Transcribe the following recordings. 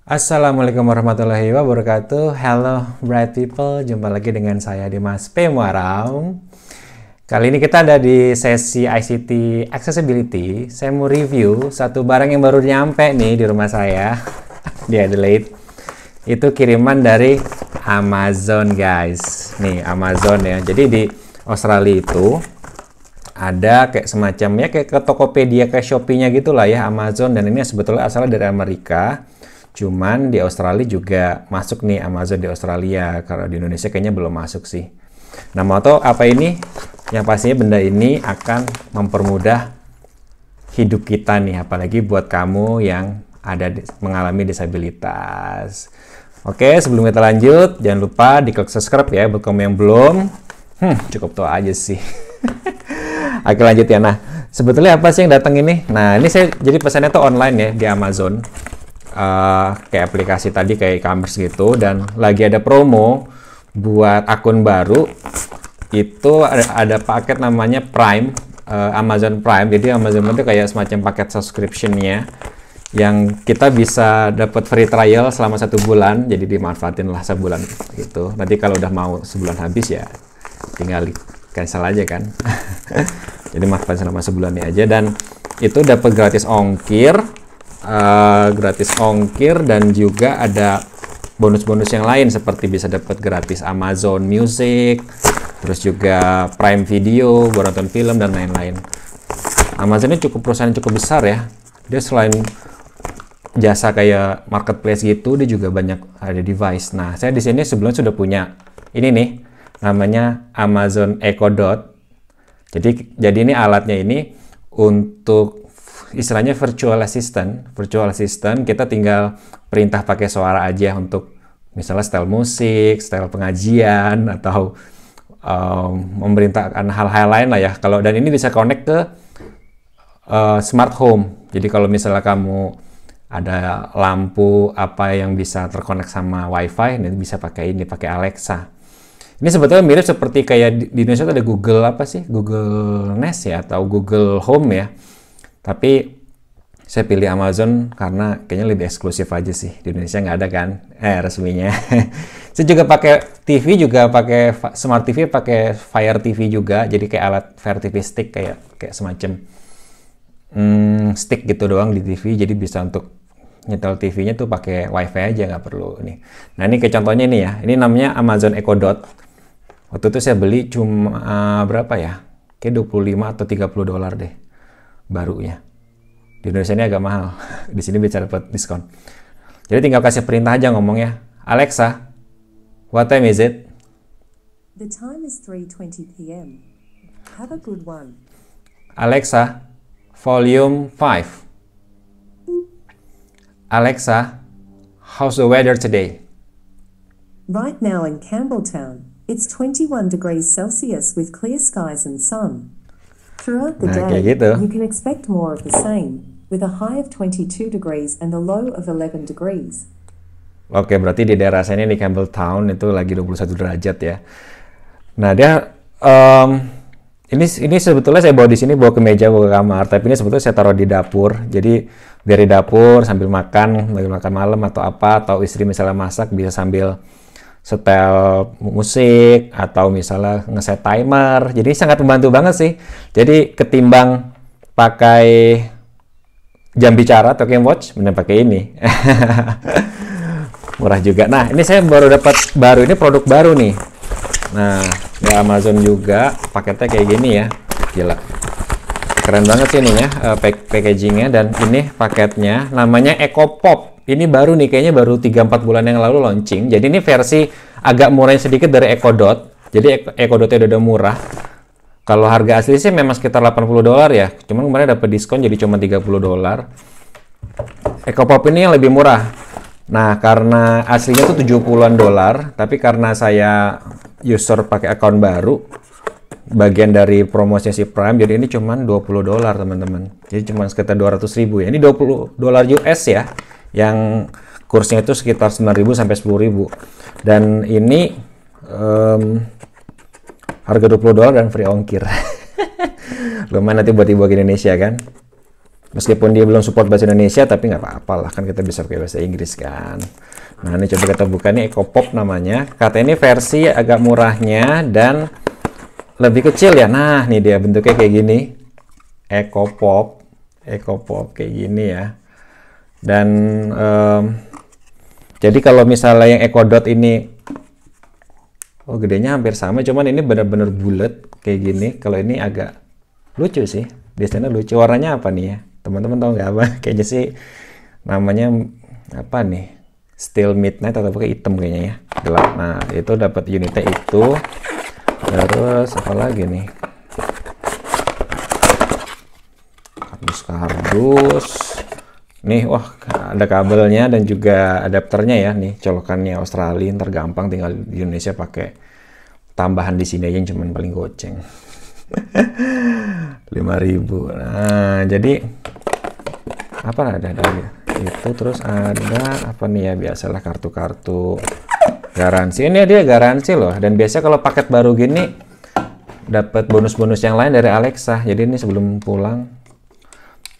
Assalamualaikum warahmatullahi wabarakatuh. Hello bright people, jumpa lagi dengan saya Dimas P. Muarau. Kali ini kita ada di sesi ICT Accessibility. Saya mau review satu barang yang baru nyampe nih di rumah saya di Adelaide. Itu kiriman dari Amazon guys. Nih Amazon ya. Jadi di Australia itu ada kayak semacamnya kayak ke Tokopedia, kayak Shopee-nya gitulah ya Amazon, dan ini sebetulnya asalnya dari Amerika. Cuman di Australia juga masuk nih Amazon di Australia. Kalau di Indonesia kayaknya belum masuk sih. Nah, mau tahu apa ini? Yang pastinya benda ini akan mempermudah hidup kita nih, apalagi buat kamu yang mengalami disabilitas. Oke, sebelum kita lanjut, jangan lupa diklik subscribe ya buat kamu yang belum. Cukup tahu aja sih. Oke, lanjut ya. Nah, sebetulnya apa sih yang datang ini? Nah, ini saya jadi pesannya tuh online ya di Amazon. Kayak aplikasi tadi kayak e-commerce gitu, dan lagi ada promo buat akun baru. Itu ada paket namanya Prime, Amazon Prime. Jadi Amazon itu kayak semacam paket subscription-nya yang kita bisa dapat free trial selama 1 bulan. Jadi dimanfaatin lah sebulan gitu. Nanti kalau udah mau sebulan habis ya tinggal cancel aja kan. Jadi manfaatin selama sebulan aja, dan itu dapat gratis ongkir. Dan juga ada bonus-bonus yang lain seperti bisa dapat gratis Amazon Music, terus juga Prime Video buat nonton film dan lain-lain. Amazon ini perusahaan yang cukup besar ya. Dia selain jasa kayak marketplace gitu, dia juga banyak ada device. Nah, saya di sini sebelumnya sudah punya ini nih, namanya Amazon Echo Dot. Jadi ini alatnya ini untuk istilahnya virtual assistant. Kita tinggal perintah pakai suara aja untuk misalnya style musik, style pengajian, atau memerintahkan hal-hal lain lah ya. Dan ini bisa connect ke smart home. Jadi kalau misalnya kamu ada lampu apa yang bisa terkonek sama WiFi, ini bisa pakai Alexa. Ini sebetulnya mirip seperti kayak di Indonesia ada Google Nest ya, atau Google Home ya. Tapi saya pilih Amazon karena kayaknya lebih eksklusif aja sih. Di Indonesia nggak ada kan resminya. Saya juga pakai TV, juga pakai Smart TV, pakai Fire TV juga. Jadi kayak alat Fire TV stick, kayak semacam stick gitu doang di TV. Jadi bisa untuk nyetel TV-nya tuh pakai WiFi aja, nggak perlu ini. Nah, ini kayak contohnya ini ya. Ini namanya Amazon Echo Dot. Waktu itu saya beli cuma berapa ya? Kayak 25 atau $30 deh barunya. Di Indonesia ini agak mahal. Di sini bisa dapat diskon. Jadi tinggal kasih perintah aja ngomongnya. Alexa, what time is it? The time is 3:20 p.m. Have a good one. Alexa, volume 5. Alexa, how's the weather today? Right now in Campbelltown, it's 21 degrees Celsius with clear skies and sun. Throughout the day, you can expect more of the same, with a high of 22 degrees and a low of 11 degrees. Oke, berarti di daerah saya ini di Campbelltown itu lagi 21 derajat ya. Nah, dia ini sebetulnya saya bawa di sini, bawa ke meja, bawa ke kamar, tapi ini sebetulnya saya taruh di dapur. Jadi biar di dapur sambil makan malam atau apa, atau istri misalnya masak bisa sambil setel musik atau misalnya ngeset timer. Jadi sangat membantu banget sih. Jadi ketimbang pakai jam bicara atau watch, mending pakai ini. Murah juga. Nah, ini saya baru dapat ini produk baru nih. Nah, di Amazon juga paketnya kayak gini ya. Gila. Keren banget sih ini ya, packagingnya, dan ini paketnya namanya Echo Pop. Ini baru nih, kayaknya baru 3-4 bulan yang lalu launching. Jadi ini versi agak murah sedikit dari Echo Dot. Jadi Echo Dotnya udah murah. Kalau harga asli sih memang sekitar $80 ya. Cuman kemarin dapat diskon jadi cuma $30. Echo Pop ini yang lebih murah. Nah, karena aslinya tuh $70-an, tapi karena saya user pakai akun baru, bagian dari promosi si Prime, jadi ini cuma $20 teman-teman. Jadi cuma sekitar 200.000 ya. Ini $20 US ya, yang kursnya itu sekitar 9.000 sampai 10.000. Dan ini harga $20 dan free ongkir. Lumayan nanti buat dibawa ke Indonesia kan. Meskipun dia belum support bahasa Indonesia, tapi nggak apa-apa lah, kan kita bisa pakai bahasa Inggris kan. Nah, ini coba kita buka nih, EcoPop namanya. Katanya ini versi agak murahnya dan lebih kecil ya. Nah, nih dia bentuknya kayak gini. EcoPop kayak gini ya. Dan jadi kalau misalnya yang EcoDot ini, oh gedenya hampir sama, cuman ini benar-benar bulat kayak gini. Kalau ini agak lucu sih, desainnya lucu. Warnanya apa nih ya? Teman-teman tahu nggak apa? Kayaknya sih namanya apa nih? Steel Midnight atau pakai hitam kayaknya ya, gelap. Nah, itu dapat unitnya itu. Terus apa lagi nih? Kardus. Nih, wah ada kabelnya dan juga adapternya ya. Nih colokannya Australia, ntar gampang, tinggal di Indonesia pakai tambahan di sini aja yang cuman paling goceng. 5.000. Nah, jadi apa ada itu, terus ada apa nih ya, biasalah kartu-kartu garansi. Ini dia garansi loh, dan biasanya kalau paket baru gini dapat bonus-bonus yang lain dari Alexa. Jadi ini sebelum pulang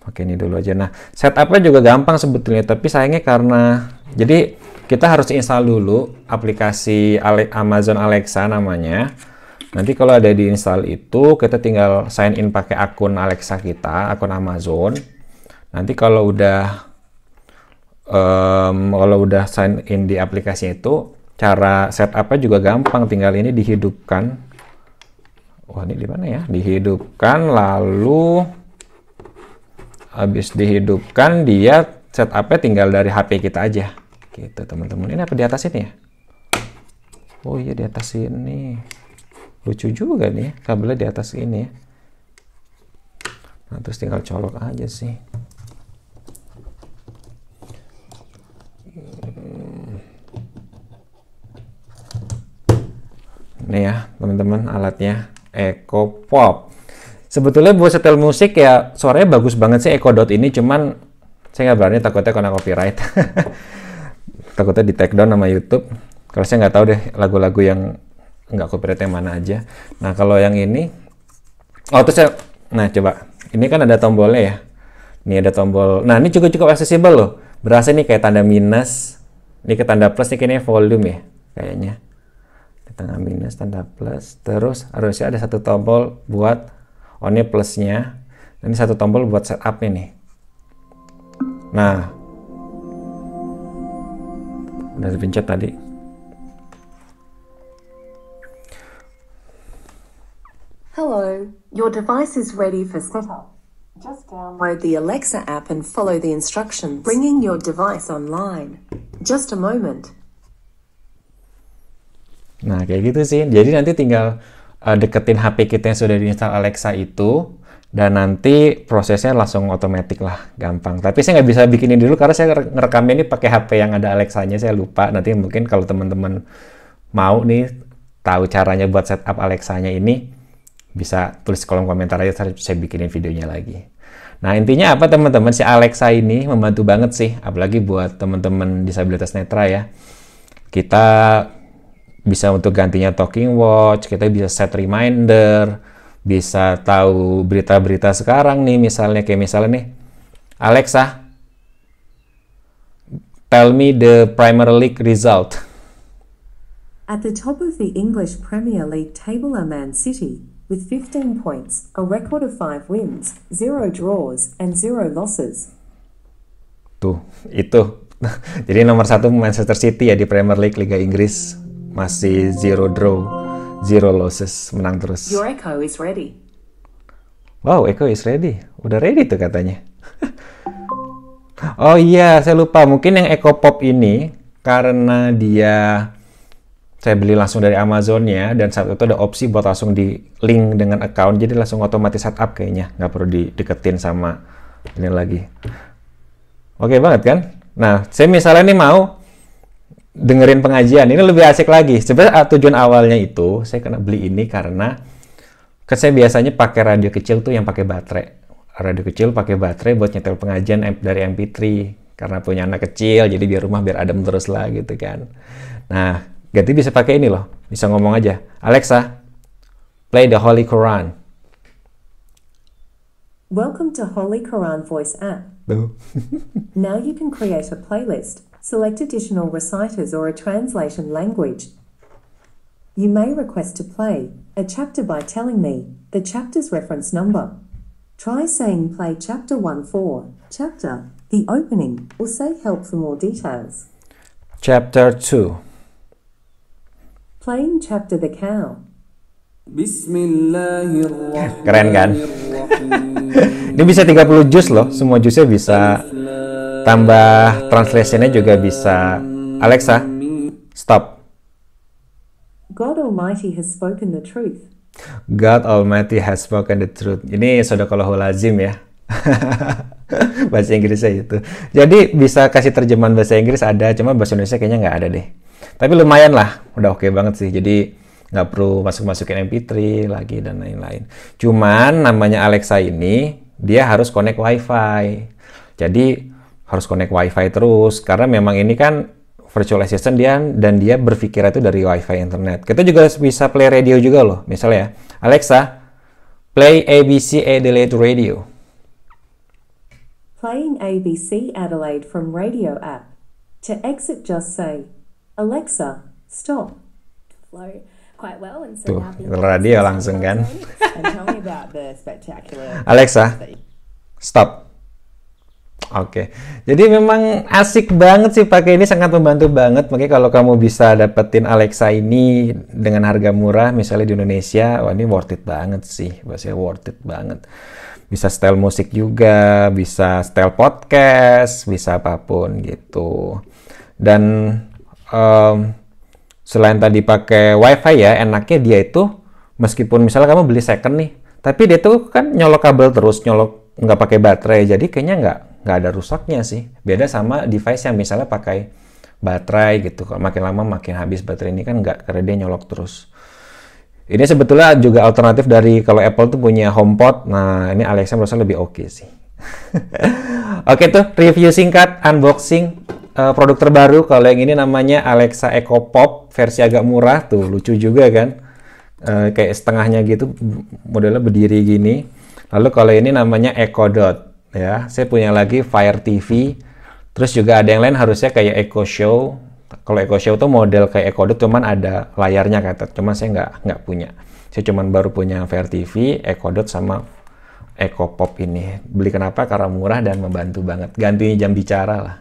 pakai ini dulu aja. Nah, setupnya juga gampang sebetulnya, tapi sayangnya karena jadi kita harus install dulu aplikasi Amazon Alexa namanya. Nanti kalau ada diinstal itu, kita tinggal sign in pakai akun Alexa kita, akun Amazon. Nanti kalau udah sign in di aplikasi itu, cara setupnya juga gampang. Tinggal ini dihidupkan. Wah, ini di mana ya? Dihidupkan, lalu habis dihidupkan dia setupnya tinggal dari HP kita aja. Gitu teman-teman. Ini apa di atas ini ya? Oh iya, di atas ini. Lucu juga nih, kabelnya di atas ini ya. Nah, terus tinggal colok aja sih. Ini ya teman-teman, alatnya EcoPop. Sebetulnya buat setel musik ya suaranya bagus banget sih EcoDot ini, cuman saya nggak berani, takutnya kena copyright. Takutnya di take down sama YouTube. Kalau saya nggak tahu deh lagu-lagu yang nggak copyright yang mana aja. Nah, kalau yang ini, nah coba, ini kan ada tombolnya ya. Ini ada tombol. Nah, ini cukup accessible loh. Berasa nih kayak tanda minus. Ini ke tanda plus, nih kayaknya volume ya kayaknya. Tanda minus, tanda plus. Terus harusnya ada satu tombol buat on-nya plusnya. Ini satu tombol buat setup-nya nih. Nah, udah dipencet tadi. Hello, your device is ready for setup. Just download the Alexa app and follow the instructions, bringing your device online. Just a moment. Nah, kayak gitu sih. Jadi nanti tinggal deketin HP kita yang sudah diinstal Alexa itu, dan nanti prosesnya langsung otomatis lah, gampang. Tapi saya nggak bisa bikinin dulu karena saya ngerekamnya ini pakai HP yang ada Alexa-nya, saya lupa. Nanti mungkin kalau teman-teman mau nih tahu caranya buat setup Alexa-nya ini, bisa tulis kolom komentar aja, saya bikinin videonya lagi. Nah, intinya apa teman-teman, si Alexa ini membantu banget sih, apalagi buat teman-teman disabilitas netra ya. Kita bisa untuk gantinya talking watch, kita bisa set reminder, bisa tahu berita-berita sekarang nih, misalnya kayak misalnya nih, Alexa, tell me the Premier League result. At the top of the English Premier League table are Man City, with 15 points, a record of 5 wins, 0 draws, and 0 losses. Tuh, itu. Jadi nomor 1 Manchester City ya di Premier League Liga Inggris. Masih 0 draw, 0 losses, menang terus. Your Echo is ready. Wow, Echo is ready. Udah ready tuh katanya. Oh iya, saya lupa. Mungkin yang EcoPop ini, karena dia saya beli langsung dari Amazonnya, dan saat itu ada opsi buat langsung di link dengan account, jadi langsung otomatis setup kayaknya, nggak perlu dideketin sama ini lagi. Oke banget kan? Nah, saya misalnya nih mau dengerin pengajian, ini lebih asik lagi. Sebenarnya tujuan awalnya itu saya kena beli ini karena saya biasanya pakai radio kecil tuh yang pakai baterai. Radio kecil pakai baterai buat nyetel pengajian dari MP3, karena punya anak kecil, jadi biar rumah biar adem terus lah gitu kan. Nah, ganti bisa pakai ini loh, bisa ngomong aja, Alexa, play the Holy Quran. Welcome to Holy Quran Voice app. Now you can create a playlist, select additional reciters or a translation language. You may request to play a chapter by telling me the chapter's reference number. Try saying play chapter 1 for chapter, the opening, or say help for more details. Chapter 2. Playing chapter The Cow. Keren kan? Ini bisa 30 juz loh, semua juznya bisa, tambah translationnya juga bisa. Alexa, stop. God Almighty has spoken the truth. God Almighty has spoken the truth. Ini sadaqallahul azim ya. Bahasa Inggrisnya itu. Jadi bisa kasih terjemahan bahasa Inggris ada, cuma bahasa Indonesia kayaknya nggak ada deh. Tapi lumayan lah, udah oke banget sih. Jadi nggak perlu masukin MP3 lagi dan lain-lain. Cuman namanya Alexa ini dia harus connect WiFi. Jadi harus connect WiFi terus karena memang ini kan virtual assistant dia dan dia berpikir itu dari WiFi internet. Kita juga bisa play radio juga loh. Misalnya ya, Alexa, play ABC Adelaide Radio. Playing ABC Adelaide from radio app. To exit, just say, Alexa, stop. Flow quite well, and so now the radio langsung kan. And tell me about the spectacular Alexa, stop. Oke, jadi memang asik banget sih pakai ini, sangat membantu banget. Makanya kalau kamu bisa dapetin Alexa ini dengan harga murah, misalnya di Indonesia, wah ini worth it banget sih, bahasanya worth it banget. Bisa setel musik juga, bisa setel podcast, bisa apapun gitu. Dan selain tadi pakai WiFi ya, enaknya dia itu meskipun misalnya kamu beli second nih, tapi dia tuh kan nyolok kabel terus, nyolok nggak pakai baterai, jadi kayaknya nggak ada rusaknya sih. Beda sama device yang misalnya pakai baterai gitu, kalau makin lama makin habis baterai ini kan nggak, karena dia nyolok terus. Ini sebetulnya juga alternatif dari kalau Apple tuh punya HomePod. Nah ini Alexa menurut saya lebih oke sih. Oke tuh review singkat unboxing produk terbaru. Kalau yang ini namanya Alexa Echo Pop, versi agak murah tuh, lucu juga kan, kayak setengahnya gitu, modelnya berdiri gini. Lalu kalau ini namanya Echo Dot ya, saya punya lagi Fire TV, terus juga ada yang lain harusnya kayak Echo Show. Kalau Echo Show tuh model kayak Echo Dot, cuman ada layarnya kata, cuman saya nggak punya. Saya cuman baru punya Fire TV, Echo Dot sama Echo Pop ini. Beli kenapa? Karena murah dan membantu banget. Ganti jam bicara lah.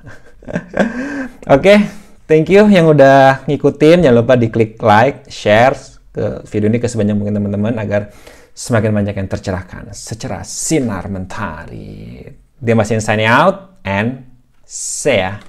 Oke, thank you yang udah ngikutin. Jangan lupa diklik like, share ke video ini ke sebanyak mungkin teman-teman agar semakin banyak yang tercerahkan secara sinar mentari. Dia masih signing out and see ya.